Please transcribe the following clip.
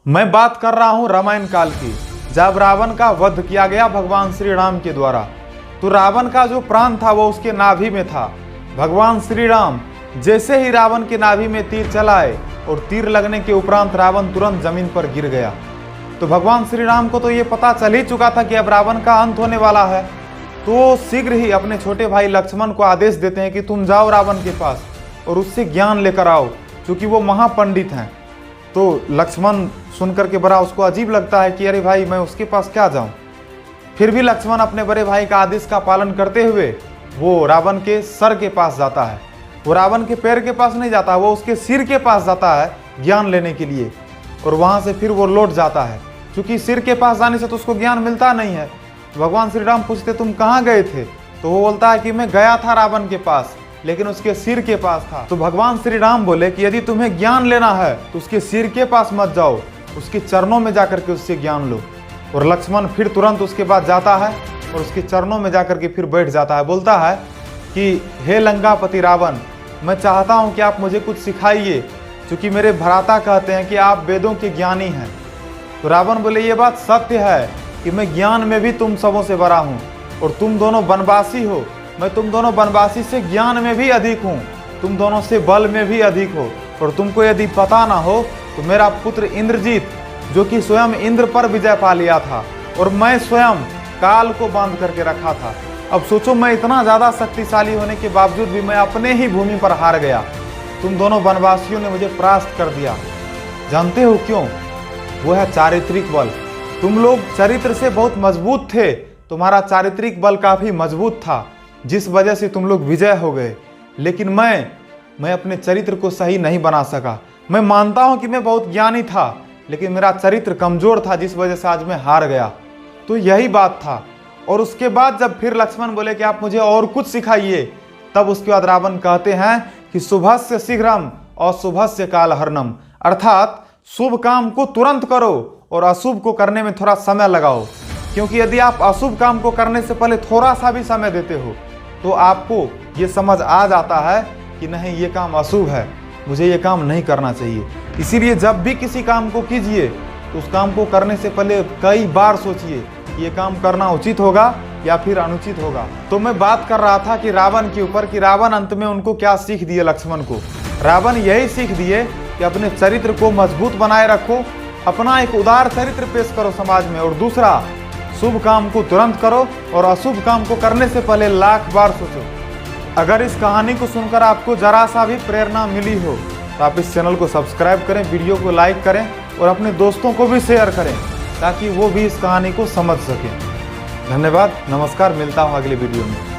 मैं बात कर रहा हूँ रामायण काल की, जब रावण का वध किया गया भगवान श्री राम के द्वारा। तो रावण का जो प्राण था वो उसके नाभि में था। भगवान श्री राम जैसे ही रावण के नाभि में तीर चलाए और तीर लगने के उपरांत रावण तुरंत जमीन पर गिर गया। तो भगवान श्री राम को तो ये पता चल ही चुका था कि अब रावण का अंत होने वाला है। तो शीघ्र ही अपने छोटे भाई लक्ष्मण को आदेश देते हैं कि तुम जाओ रावण के पास और उससे ज्ञान लेकर आओ, क्योंकि वो महापंडित हैं। तो लक्ष्मण सुनकर के बड़ा उसको अजीब लगता है कि अरे भाई मैं उसके पास क्या जाऊं। फिर भी लक्ष्मण अपने बड़े भाई का आदेश का पालन करते हुए वो रावण के सर के पास जाता है। वो रावण के पैर के पास नहीं जाता, वो उसके सिर के पास जाता है ज्ञान लेने के लिए। और वहां से फिर वो लौट जाता है, क्योंकि सिर के पास जाने से तो उसको ज्ञान मिलता नहीं है। तो भगवान श्री राम पूछते तुम कहाँ गए थे? तो वो बोलता है कि मैं गया था रावण के पास, लेकिन उसके सिर के पास था। तो भगवान श्री राम बोले कि यदि तुम्हें ज्ञान लेना है तो उसके सिर के पास मत जाओ, उसके चरणों में जाकर के उससे ज्ञान लो। और लक्ष्मण फिर तुरंत उसके बाद जाता है और उसके चरणों में जाकर के फिर बैठ जाता है। बोलता है कि हे लंकापति रावण, मैं चाहता हूँ कि आप मुझे कुछ सिखाइए, क्योंकि मेरे भ्राता कहते हैं कि आप वेदों के ज्ञानी हैं। तो रावण बोले ये बात सत्य है कि मैं ज्ञान में भी तुम सबों से बड़ा हूँ, और तुम दोनों वनवासी हो, मैं तुम दोनों वनवासी से ज्ञान में भी अधिक हूँ, तुम दोनों से बल में भी अधिक हो। और तुमको यदि पता ना हो तो मेरा पुत्र इंद्रजीत, जो कि स्वयं इंद्र पर विजय पा लिया था, और मैं स्वयं काल को बांध करके रखा था। अब सोचो, मैं इतना ज्यादा शक्तिशाली होने के बावजूद भी मैं अपने ही भूमि पर हार गया। तुम दोनों वनवासियों ने मुझे परास्त कर दिया। जानते हो क्यों? वो है चारित्रिक बल। तुम लोग चरित्र से बहुत मजबूत थे, तुम्हारा चारित्रिक बल काफी मजबूत था, जिस वजह से तुम लोग विजय हो गए। लेकिन मैं अपने चरित्र को सही नहीं बना सका। मैं मानता हूं कि मैं बहुत ज्ञानी था, लेकिन मेरा चरित्र कमजोर था, जिस वजह से आज मैं हार गया। तो यही बात था। और उसके बाद जब फिर लक्ष्मण बोले कि आप मुझे और कुछ सिखाइए, तब उसके बाद रावण कहते हैं कि शुभस्य शीघ्रम और शुभस्य कालहरणम, अर्थात शुभ काम को तुरंत करो और अशुभ को करने में थोड़ा समय लगाओ। क्योंकि यदि आप अशुभ काम को करने से पहले थोड़ा सा भी समय देते हो तो आपको ये समझ आ जाता है कि नहीं, ये काम अशुभ है, मुझे ये काम नहीं करना चाहिए। इसीलिए जब भी किसी काम को कीजिए तो उस काम को करने से पहले कई बार सोचिए कि ये काम करना उचित होगा या फिर अनुचित होगा। तो मैं बात कर रहा था कि रावण के ऊपर, कि रावण अंत में उनको क्या सीख दिए लक्ष्मण को। रावण यही सीख दिए कि अपने चरित्र को मजबूत बनाए रखो, अपना एक उदार चरित्र पेश करो समाज में, और दूसरा शुभ काम को तुरंत करो और अशुभ काम को करने से पहले लाख बार सोचो। अगर इस कहानी को सुनकर आपको जरा सा भी प्रेरणा मिली हो तो आप इस चैनल को सब्सक्राइब करें, वीडियो को लाइक करें और अपने दोस्तों को भी शेयर करें, ताकि वो भी इस कहानी को समझ सकें। धन्यवाद, नमस्कार, मिलता हूँ अगले वीडियो में।